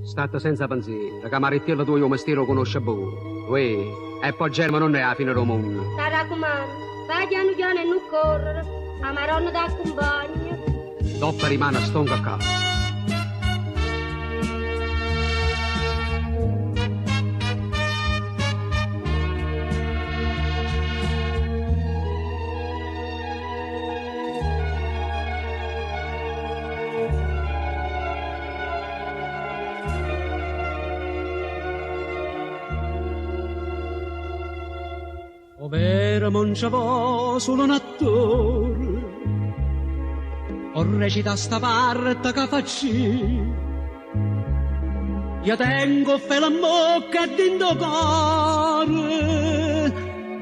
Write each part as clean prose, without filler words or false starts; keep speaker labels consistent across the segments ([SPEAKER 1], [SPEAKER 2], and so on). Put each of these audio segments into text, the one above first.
[SPEAKER 1] State senza pensiero, che Maritella tu io mestiere lo conosce bene. Uè, e poi Germa non è la fine del mondo.
[SPEAKER 2] Ti raccomando, vai piano piano e non correre, la Maronna ti accompagna.
[SPEAKER 1] Dopo rimane stonco a casa.
[SPEAKER 3] Ovvero non ci vuole solo un attore, o recita sta parte che facci. Io tengo fe la bocca dentro cuore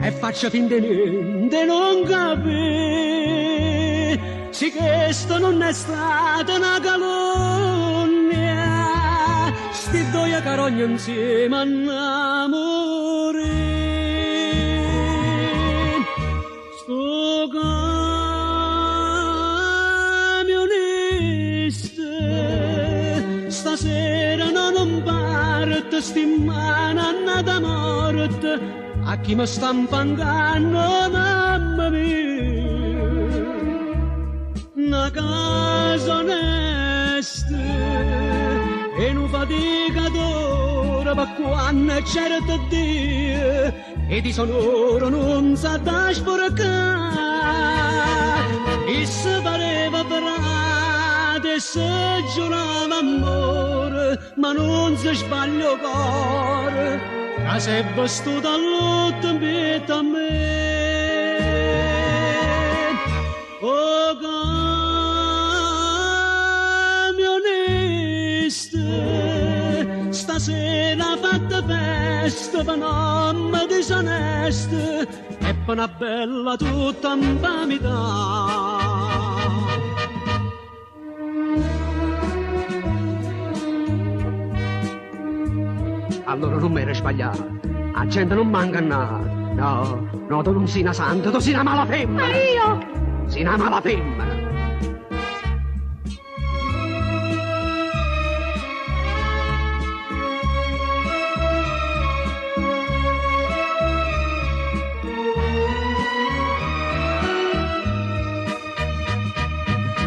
[SPEAKER 3] e faccio finta niente non capire. Se questo non è stata una calunnia, sti due carogni insieme annamore. Sto camionista stasera non parte, stimana annata morte, a chi mi sta impangando mamma mia. Una casa onesta e un faticatore per quando certo Dio e di sonoro non sa da sporcare. E se pareva brado e se giurava amore, ma non si sbaglio cuore, che se è vestuto all'otto invita a me. Oh camionista, stasera fatta festa per nome disonesta e per una bella tutta infamità.
[SPEAKER 1] Allora non mi era sbagliato. La gente non manca nada. No, no, tu non sei una santa, tu sei una mala femmina.
[SPEAKER 2] Ma io?
[SPEAKER 1] Sei una mala femmina.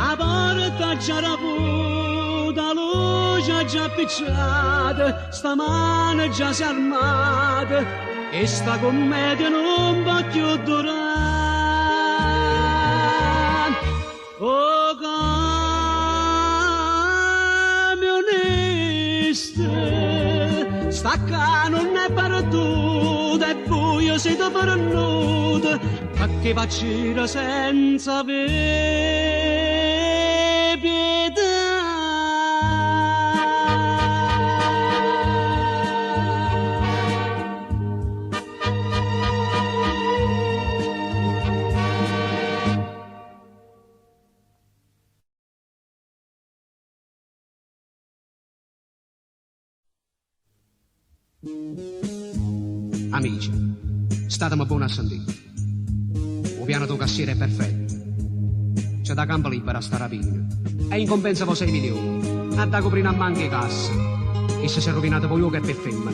[SPEAKER 3] A porta già raputa, luce già appicciata, stamane già si è armata e sta commedia non va più durare. Oh camionista, sta non è perduta, è buio siete pernuta, perché faccio senza pietà.
[SPEAKER 1] Amici, statemi buoni a sentire. Il piano del cassiere è perfetto. C'è da campo libera sta rapina. E in compenso voi 6 milioni. A da coprire a manche cassa. E se si è rovinato poi io che per femmina.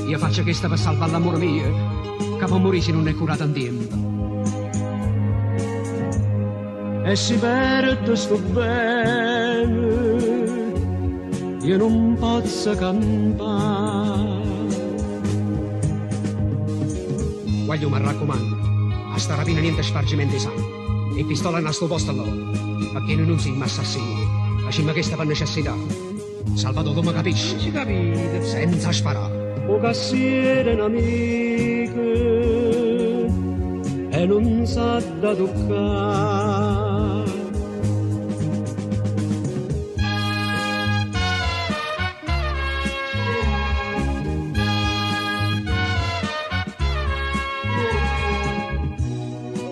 [SPEAKER 1] Io faccio questa per salvare l'amore mio, che può morire se non è curato in tempo.
[SPEAKER 3] E si perde sto bene, io non posso campare.
[SPEAKER 1] Guaglio mi raccomando, a sta rapina niente spargimento di sangue. E pistola a sto posto allora, perché noi non siamo assassini, facciamo questa per necessità. Salvatore mi capisce?
[SPEAKER 3] Ci capite?
[SPEAKER 1] Senza sparare.
[SPEAKER 3] O cassiere è un amico e non sa da toccare.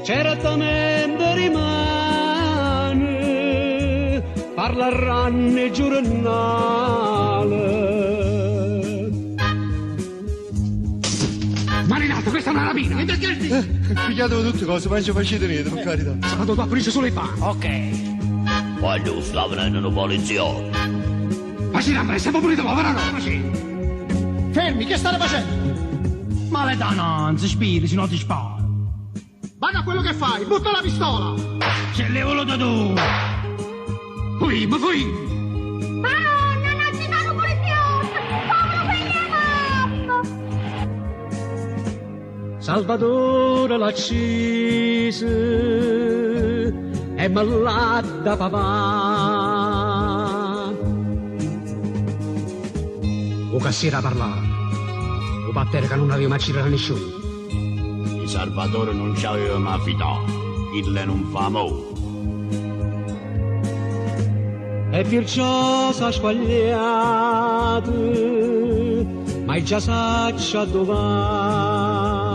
[SPEAKER 3] Certamente rimane, parleranno i giornali.
[SPEAKER 1] Marinato, questa è una rapina!
[SPEAKER 4] E perché pigliatevo tutte cose, ma non ci facete niente, per carità.
[SPEAKER 1] Salvatore, tu ha preso solo i panni.
[SPEAKER 5] Ok. Voglio sta venendo un poliziotto.
[SPEAKER 1] Ma ci rammere, siamo puliti, ma no?
[SPEAKER 3] Fermi, che state facendo?
[SPEAKER 5] Ma le non si spiri, se no ti sparo.
[SPEAKER 3] Guarda quello che fai, butta la pistola!
[SPEAKER 5] Ce l'hai voluto tu!
[SPEAKER 1] Poi, ma poi!
[SPEAKER 2] Madonna, non ci fanno punizione! Come lo prendiamo?
[SPEAKER 3] Salvatore l'accese è malata papà.
[SPEAKER 1] O cassiera parlava. O battere che non aveva mai girato nessuno.
[SPEAKER 6] Di Salvatore non ci aveva mai fidato, il non fa mo'.
[SPEAKER 3] E perciò s'ha sbagliato, ma già saccia dove va.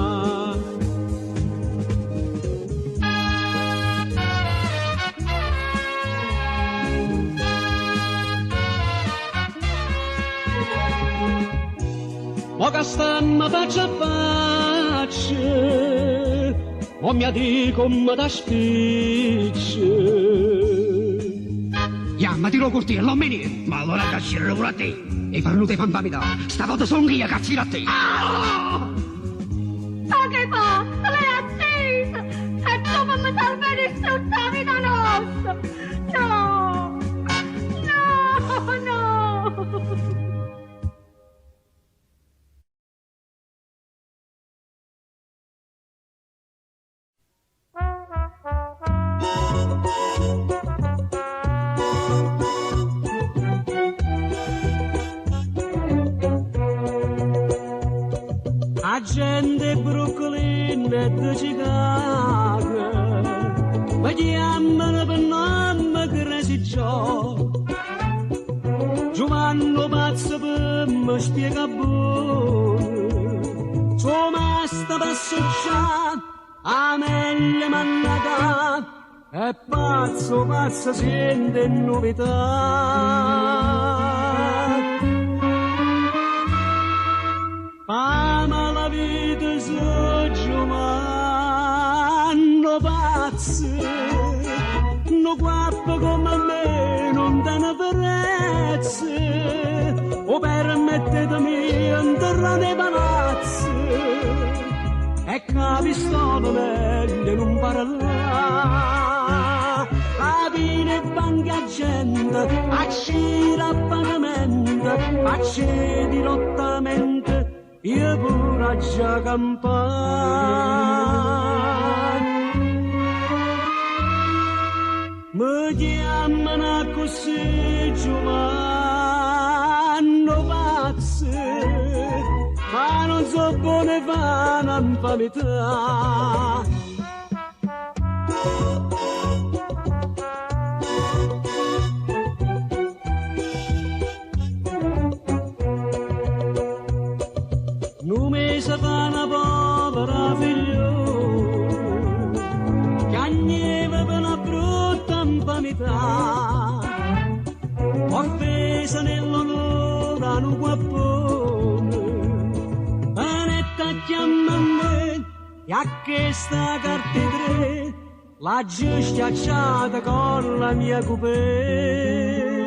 [SPEAKER 3] Mo che stiamo faccia a faccia, mo mi dico come da spiccia.
[SPEAKER 1] Chiamati lo cortile, non me niente.
[SPEAKER 5] Ma allora cassiere pure a te!
[SPEAKER 1] E farnute fantamità. Stavolta sono io, cazzino a te.
[SPEAKER 2] Ma che fa? Lei è accesa! E tu non mi salvare tutta la vita nostra! No! No! No!
[SPEAKER 3] La gente di Brooklyn e di Chicago mi chiamano per nome Crazy Joe. Giovanni pazzo per mi spiega buono, suo masta per associare a meglio mannata, e pazzo sente novità. Ama la vita se giovanno pazzo, no guappo come me non danno prezzo, o permettetemi entrare nei palazzi, e che la pistola meglio non parla. La vina e banca gente, accira a pagamento, accedi dirottamente, io pure già campare. Mi chiamano così Giovanni pazzo, ma non so buone fa un'infamità. Non mi sa fa una povera figlio che agneva per una brutta infamità, offesa nell'onore a un guappone, panetta chiama a me e a questa carta tre la schiacciata con la mia coupé.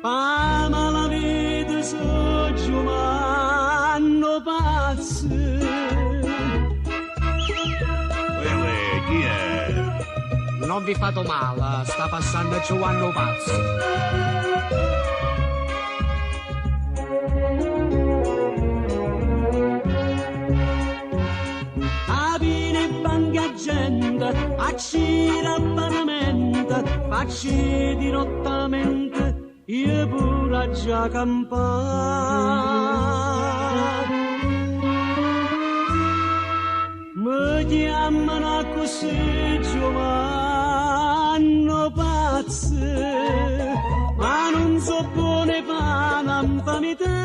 [SPEAKER 3] Ama la vita so Giovanni pazzo.
[SPEAKER 6] Chi è?
[SPEAKER 1] Non vi fate male, sta passando Giovanni Pazzo.
[SPEAKER 3] Abine banca gente, accira a pagamento, facci dirottamente, io pure già campare. Mi chiamano così Giovanni pazzo, ma non so buone fa un'infamità.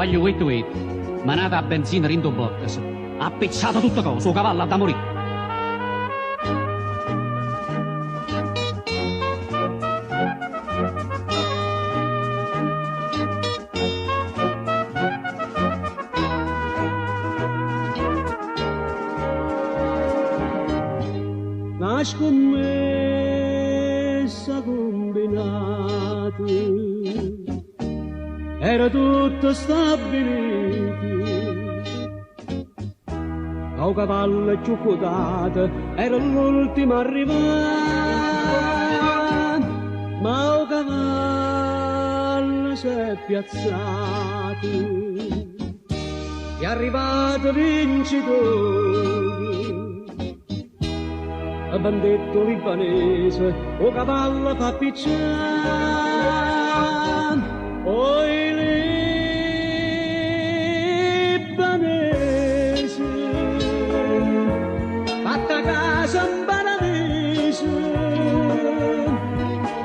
[SPEAKER 1] cavallo wet, manata a benzina rindo bottes, ha pezzato tutto cosa, il cavallo ha da morire.
[SPEAKER 3] La scommessa combinata era tutto stabilito. Un cavallo più quotato era l'ultimo arrivato, ma un cavallo si è piazzato, è arrivato vincitore. A bandetto libanese, o cavallo fa picciare, oi libanese, fatta casa in paradiso,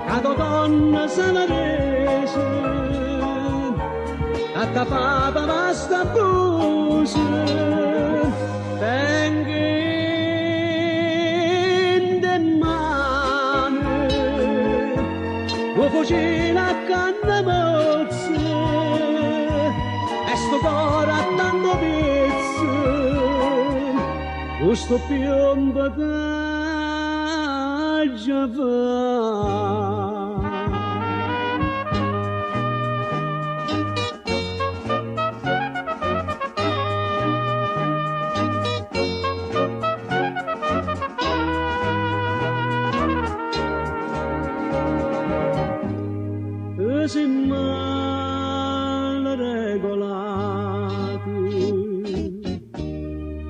[SPEAKER 3] cato donna samarese, fatta papa basta busa, cucina a canna mozza e sto cuore a tanto pezzo questo piombo che già fa. Si mal regolati,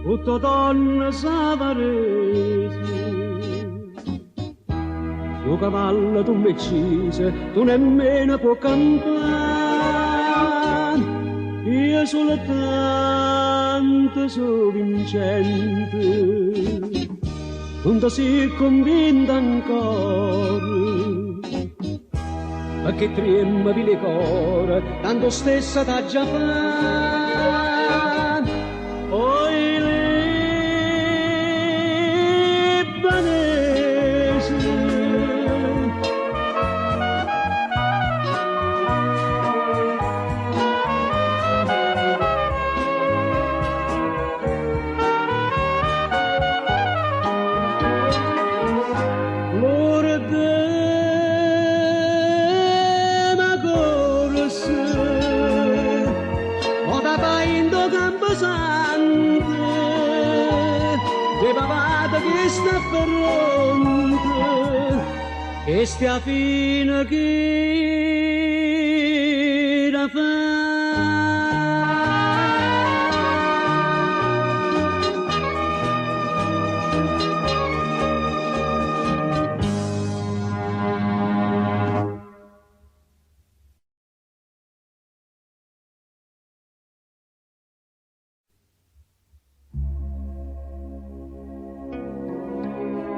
[SPEAKER 3] tutto donna savaresi, su cavallo tu mi uccise, tu nemmeno puoi campare, io soltanto sono vincente, non ti sei convinta ancora. Ma che trema di cuore, tanto stessa t'ha già fatto, oi libanese. Che sta pronto, che stia fino che la fa.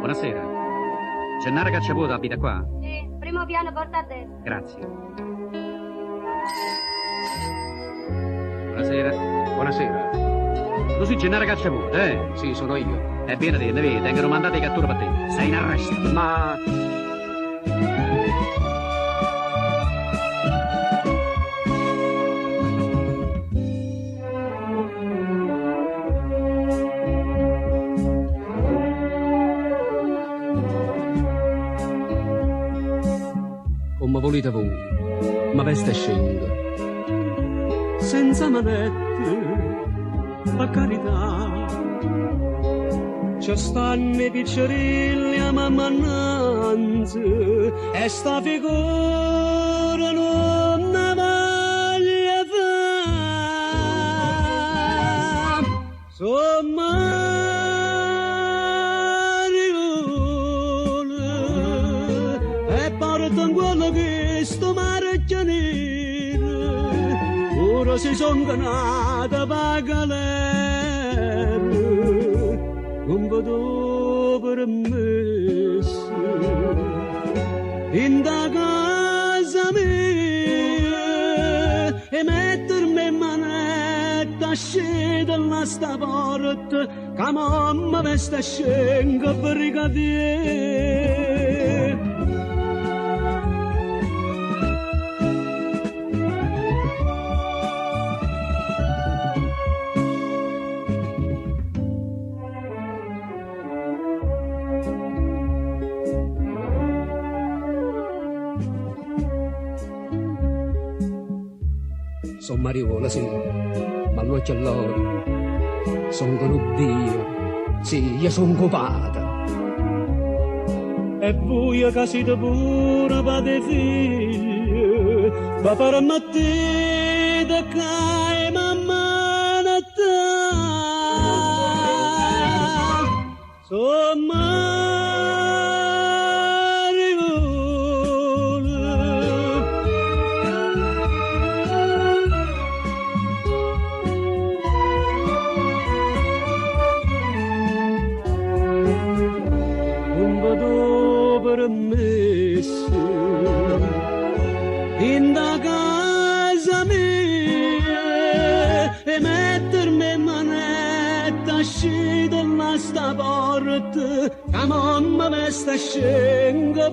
[SPEAKER 1] Buonasera. Gennaro Cacciavuoto abita qua?
[SPEAKER 2] Sì, primo piano, porta a destra.
[SPEAKER 1] Grazie. Buonasera. Buonasera.
[SPEAKER 5] Tu sei Gennaro Cacciavuoto, eh?
[SPEAKER 1] Sì, sono io.
[SPEAKER 5] Ebbene, te ne vedi, tengono mandato di cattura per te. Sei in arresto.
[SPEAKER 1] Ma... come volete voi, ma veste e scendo.
[SPEAKER 3] Senza manette, per carità, ci stanno i piccirilli a mammannanza e sta figura non ne voglia fa. Marione e portano quello che sto mareggianere, ora si son ganata pa' galera, non vedo permesso in da casa mia e mettermi in mano nasce dalla sta porta, che mamma veste scenga brigadier.
[SPEAKER 1] Son Mariola, sì, ma non c'è loro. Son con Dio, sì, io son copata.
[SPEAKER 3] E voi che siete pure padre e figlio, va per ammattire che mamma natta. Son in da casa mia e mettermi manetta uscì dalla sta porta che mamma mi sta scendo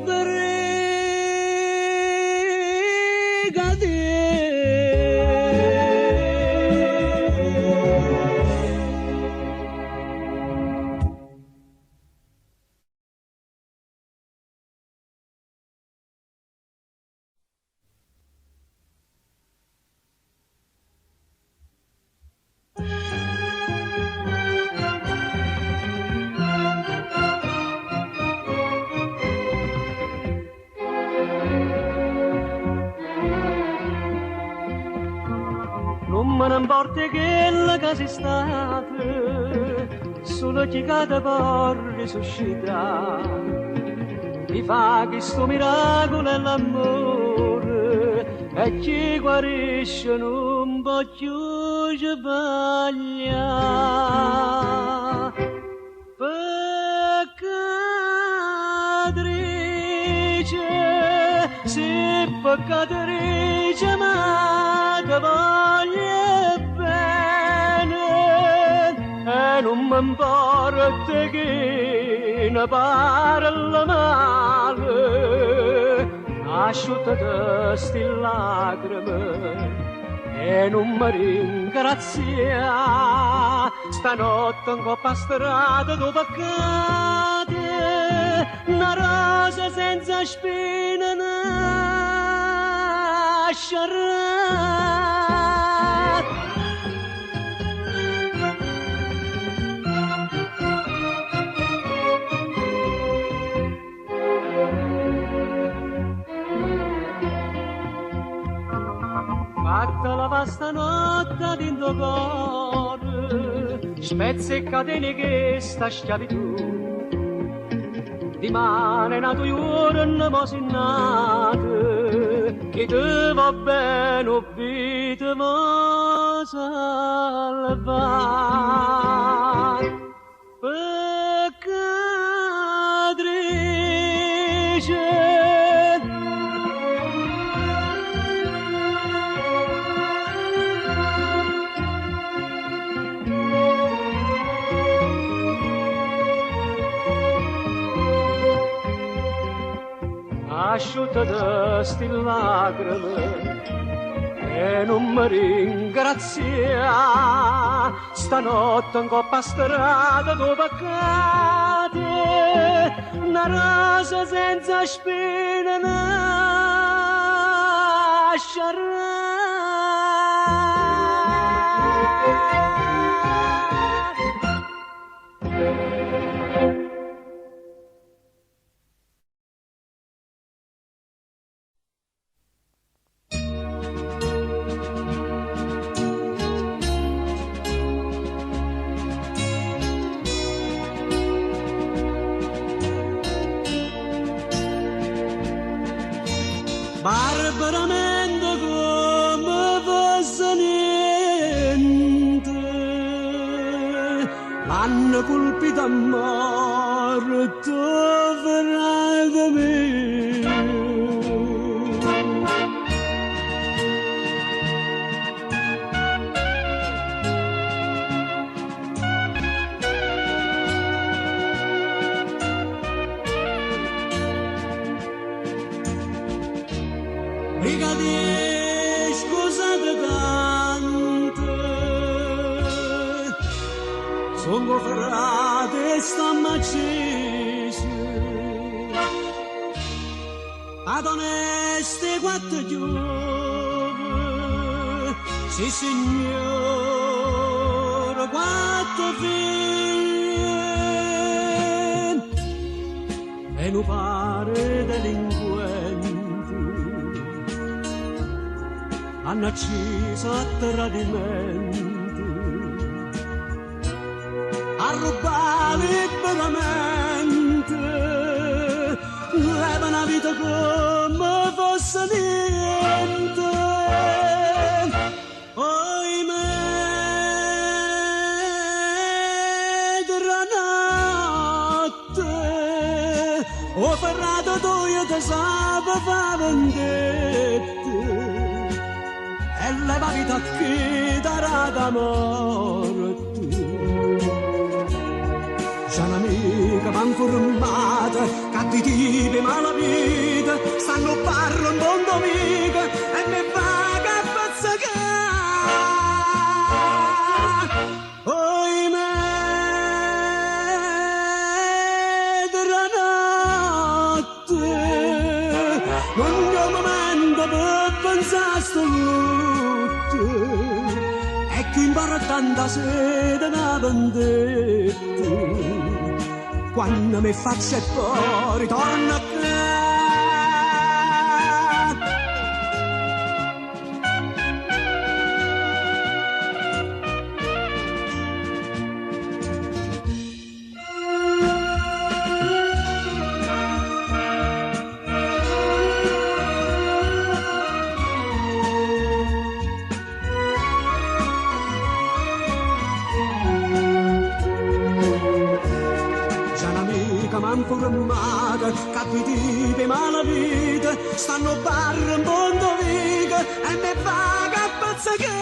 [SPEAKER 3] non me ne importa che la casa è stata, solo chi cade può risuscitare. Mi fa che sto miracolo è l'amore e chi guarisce non può più sbagliare. Peccatrice, sì peccatrice, ma che voglio bene e non mi importa che ne parla male, asciutta sti lacrime e non mi ringrazia. Stanotte in coppa strada dove cade una rosa senza spina nascerà. Fatta la vasta notte dentro cuore, spezzi e catene che sta schiavitù, di mano è nato io non si nato, che te va bene o vita ma salvare. Peccatrice, asciutta da sti lacrime e non mi ringrazia. Stanotte in coppa strada dove cade una rosa senza spina nascerà. Barbaramente come fosse niente, l'hanno colpito a morte veramente. di scusate tante, sono frate e stanno accese, ad oneste quattro giove, sì signore, quattro figli, e non pare delinquenti, hanno acceso a tradimenti, a rubare liberamente, leva una vita come fosse niente. Oimè, tra notte, ho ferrato tu io te sape fa vendette, e leva vita che darà da morte. C'è un'amica m'han formata, cattivi malavita, stanno parlando un mondo amica e mi fa che pazzacare. Oimè, tra notte, ogni momento per pensare a sto lutto, e chi impara tanta sede da vendetta, quando mi faccio e poi ritorno a casa. M'han formata, capitivi malavita, stanno barra un mondo viga e mi fa che pazzacare.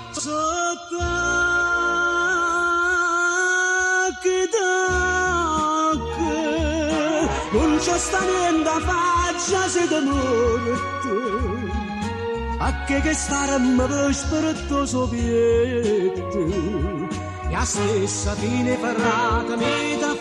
[SPEAKER 3] Sotto che tocca, non c'è sta niente a faccia se ti morte, a che staremmo per spiritoso pietto, la stessa fine ferrata mi da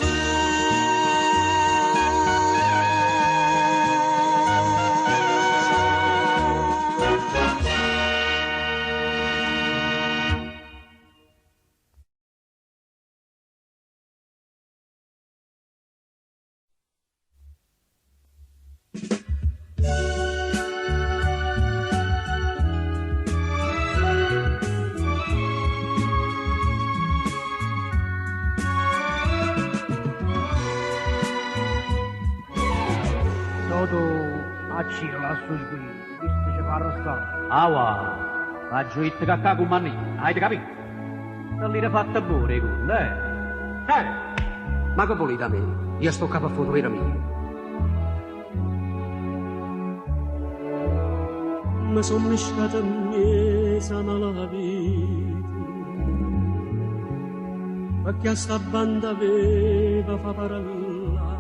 [SPEAKER 5] Acciro la sua sguida, visto ci fa arrestare. Ah, va, la gioita che ha con manni, hai capito? Non li fatta pure, eh?
[SPEAKER 1] Ma che volete da me? Io sto capo a fotoera mia.
[SPEAKER 3] Ma sono misciata mesa nella vita, perché a sta banda aveva fa parallella.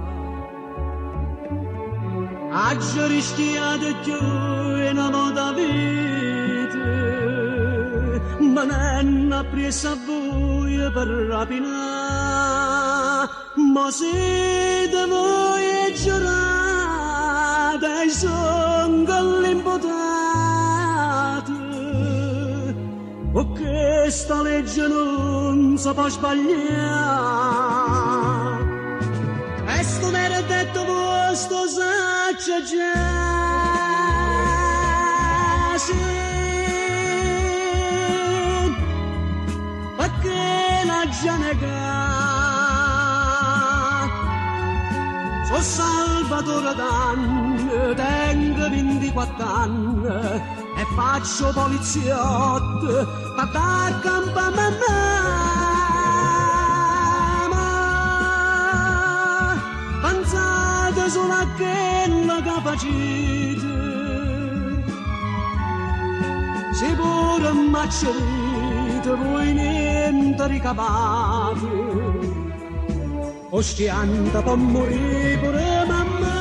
[SPEAKER 3] Oggi rischiate più in moda vita, ma non ha preso a voi per rapinare, ma siete voi e giurate e sono l'imputato, o che sta legge non si può sbagliare. E sto m'era detto vostro saccia già, sì, perché la già negata. So Salvatore d'anni, tengo 24 anni e faccio poliziotto, ma da campamento. Pensate solo a quella capacità, se pure m'accerite voi niente ricavate, o stianta può morire pure mamma.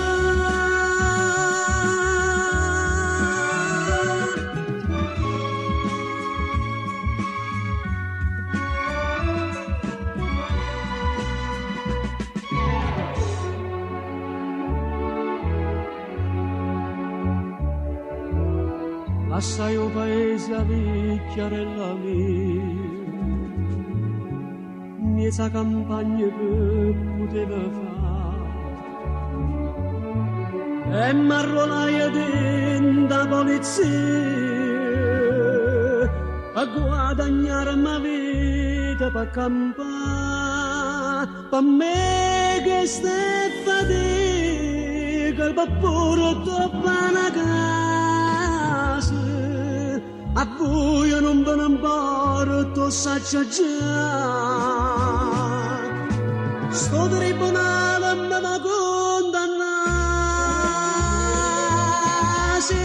[SPEAKER 3] assai o paese a vecchiarella mia, miezza campagna che poteva fare, e marronaia dentro polizia, a guadagnare ma vita per campare, per me che stai fatica, per pure dopo una casa, a voi non ve ne importa, saccia già, sto tribunale me ne condanna, sì,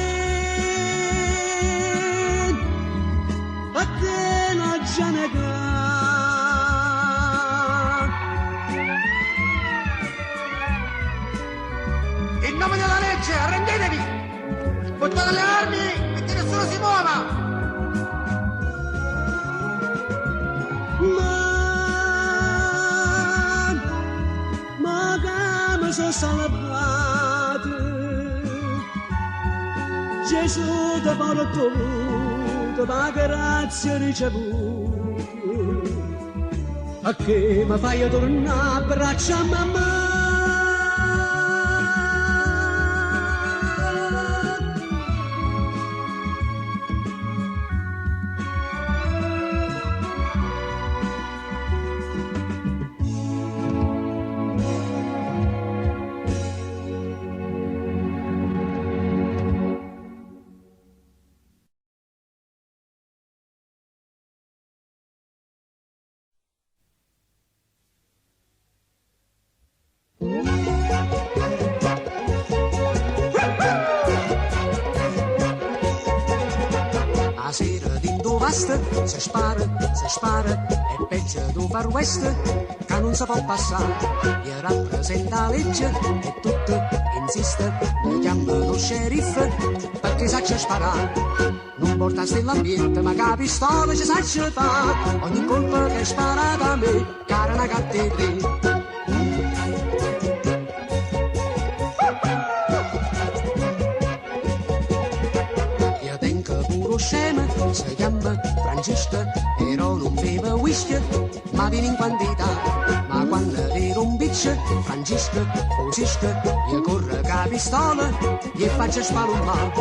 [SPEAKER 3] perché non c'è negare.
[SPEAKER 7] In nome della legge, arrendetevi! Buttate le armi e che nessuno si muova!
[SPEAKER 3] Ma come sono salvate, Gesù ti porta avuto, ma grazie ricevute, a che mi fai tornare a braccia a mamma?
[SPEAKER 1] Se spara, è peggio do Far West, che non si può passare, gli rappresenta la legge e tutto insiste, mi chiamano lo sceriffo, perché sa c'è sparare, non porta l'ambiente, ma che pistola ci sa c'è fa, ogni colpo che è sparata a me, cara una cattedra. Scema, si chiama Francesca, però non beve whisky, ma viene in quantità. Ma quando era un bitch, Francesca, cosisca, gli corre ca pistola, gli faccia spalumbare.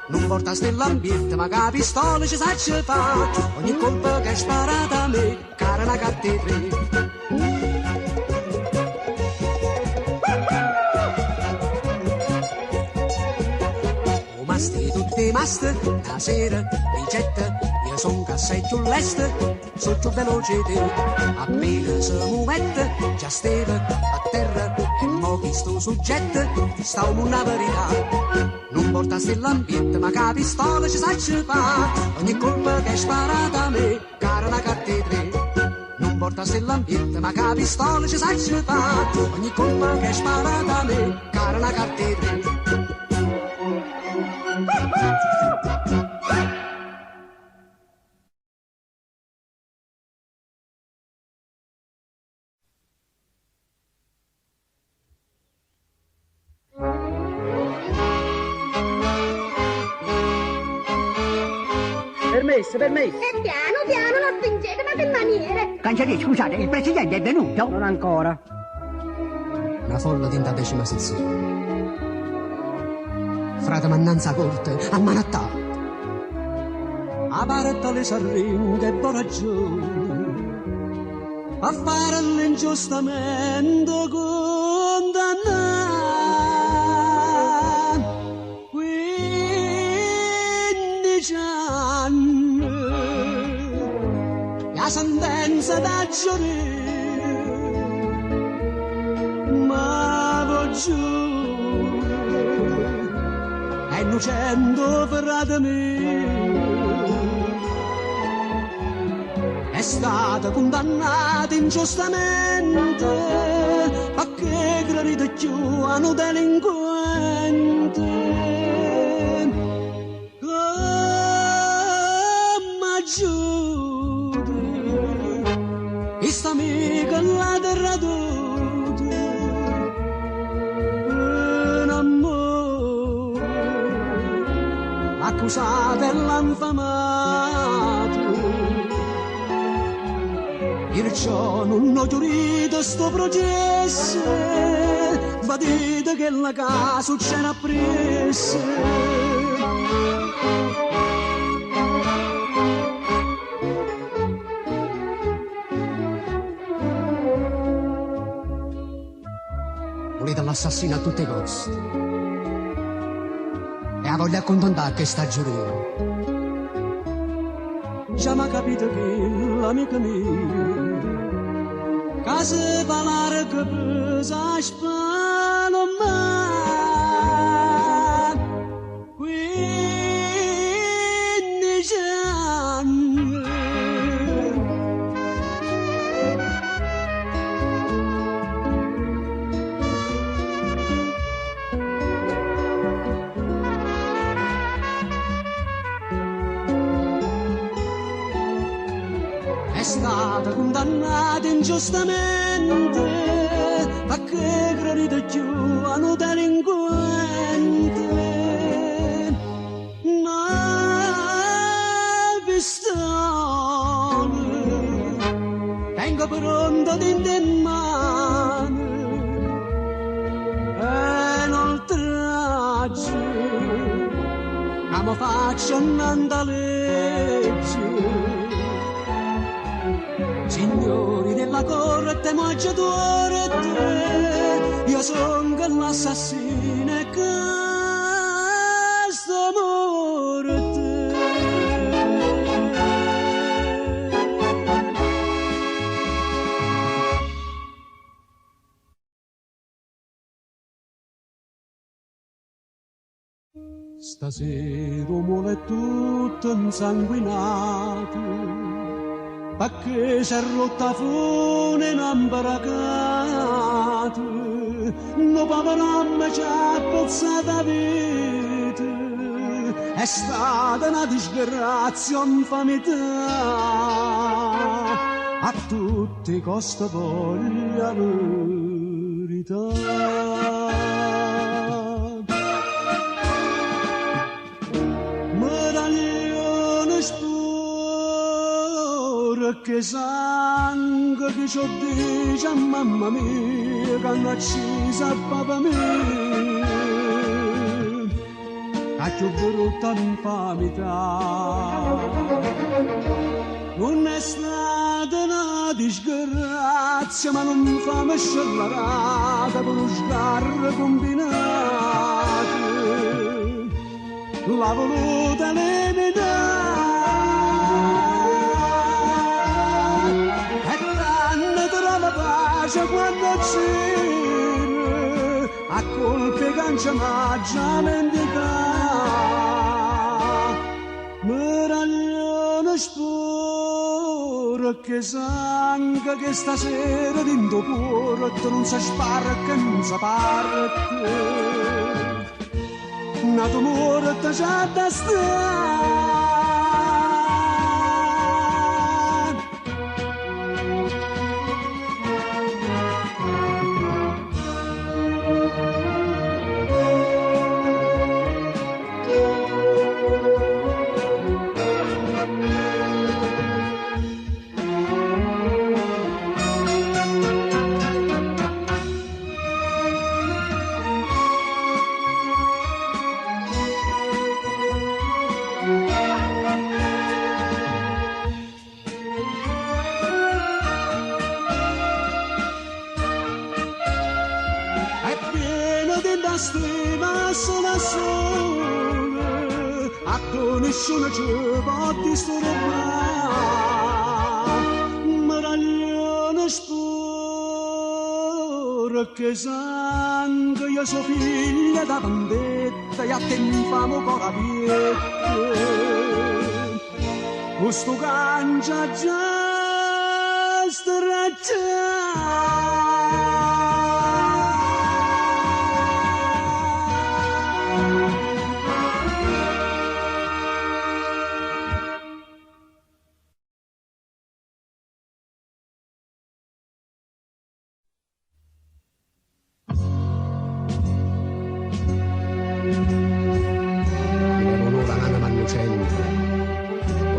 [SPEAKER 1] Non porta l'ambiente, ma ca pistola ci sa ce fa. Ogni colpa che è sparata a me, cara una cattedra. Tutti masti, una sera, ricetta, io son cassetto l'est, so più veloce di te, appena si muovette, già steve a terra, e mo' chi sto soggetto, sta una verità, non porta l'ambiente, ma che pistola ci sa ce fa, ogni colpa che è sparata a me, cara una cattedra, non porta l'ambiente, ma che pistola ci sa ce fa, ogni colpa che è sparata a me, cara una cattedra.
[SPEAKER 3] Permesso.
[SPEAKER 2] E piano, non spingete, ma che maniere!
[SPEAKER 8] Cancelliere, scusate, il presidente è venuto?
[SPEAKER 3] Non ancora.
[SPEAKER 1] Una folla di 10ª sezione. Frate mannanza corte, a manattà. A paretta le sarringhe e ragione. A fare l'ingiustamento condannato. 15 anni. La sentenza da giurire. Ma lo giuro. È innocente frate mio. È stato condannato ingiustamente perché credete più a un delinquente. Come giude, questa amica la terra tutta, un amore, a
[SPEAKER 3] accusato e l'infamato. Perciò non ho giurito sto processo, va dite che la casa c'era presso.
[SPEAKER 1] Volete l'assassino a tutti i costi. E la voglio accontentare che sta giurando.
[SPEAKER 3] Già m'ha capito che l'amica mia casa va larga pesa spano ma 15 anni. È stata condannata ingiustamente perché credete più a un delinquente. Ma pistole tengo pronto in mano e l'oltraggio che mi faccio andare legge. Signori della corte magiatura, io sono l'assassino e che sto morte. Stasera uomo è tutto insanguinato perché si è rotta fune in ambaracate, no paparamma ci ha pozzata vita, è stata una disgrazia, infamità, a tutti i costi voglio la verità. Medaglione che sangue che ci dice a mamma mia che hanno ucciso a papà mio che più brutta infamità non è stata una disgrazia ma non fa scellerata con uno sgarro combinato la voluta eliminare quando c'era a colpe cancia maggia mendicata meraglione spore che sangue che stasera dentro porto non si sparca non si parte nato morto già da stare. Stima sola sola a nessuno ci può disturbare meraglione spore che sangue io so figlia da vendetta e a te infamo ancora piette questo cangia già stracciato.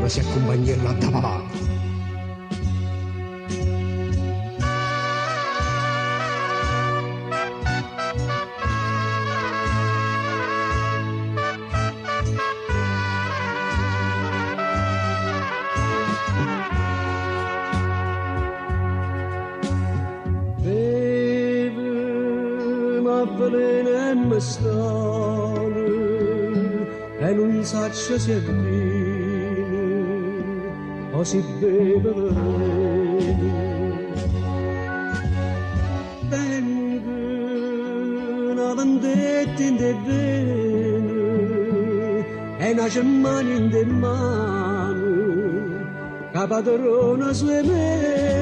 [SPEAKER 1] come si accompagnella da papà.
[SPEAKER 3] Avvelenemmo stare e non saccia se viene o si beve veleno. Tengo una vendetta in te bene e una cemmana in te mano che padrona su me.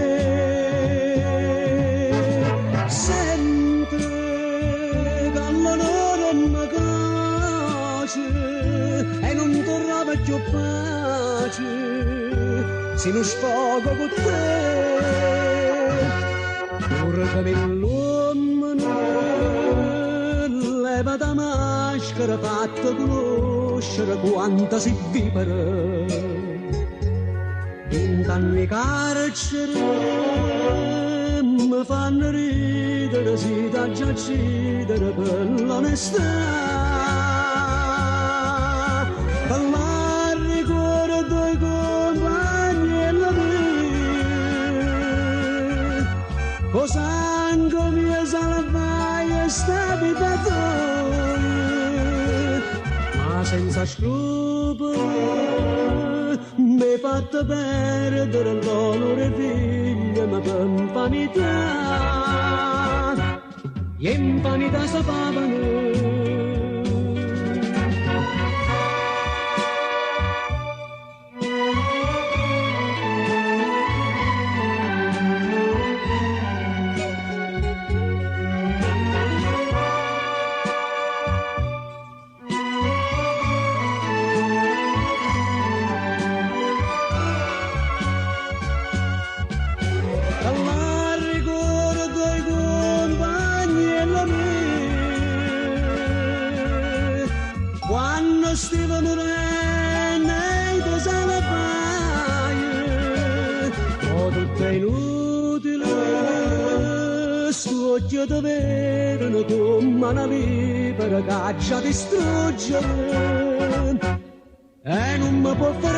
[SPEAKER 3] E non tornava più pace se non sfogo con te. Ora che l'uomo leva da maschera fatta conoscere quanta si vivere. 20 anni carcere mi fanno ridere, si da già uccidere per l'onestà. Ma ricordo i compagni e la vita, o sangue mio salvaio sta vivatore, ma senza scrupoli mi hai fatto perdere l'onore figlio, ma per impanità, e impanità sapavano. Stava morendo e ti salvaia, ma tutto è inutile, sto occhio ti vedono come una vipera che ci distrugge e non mi può fare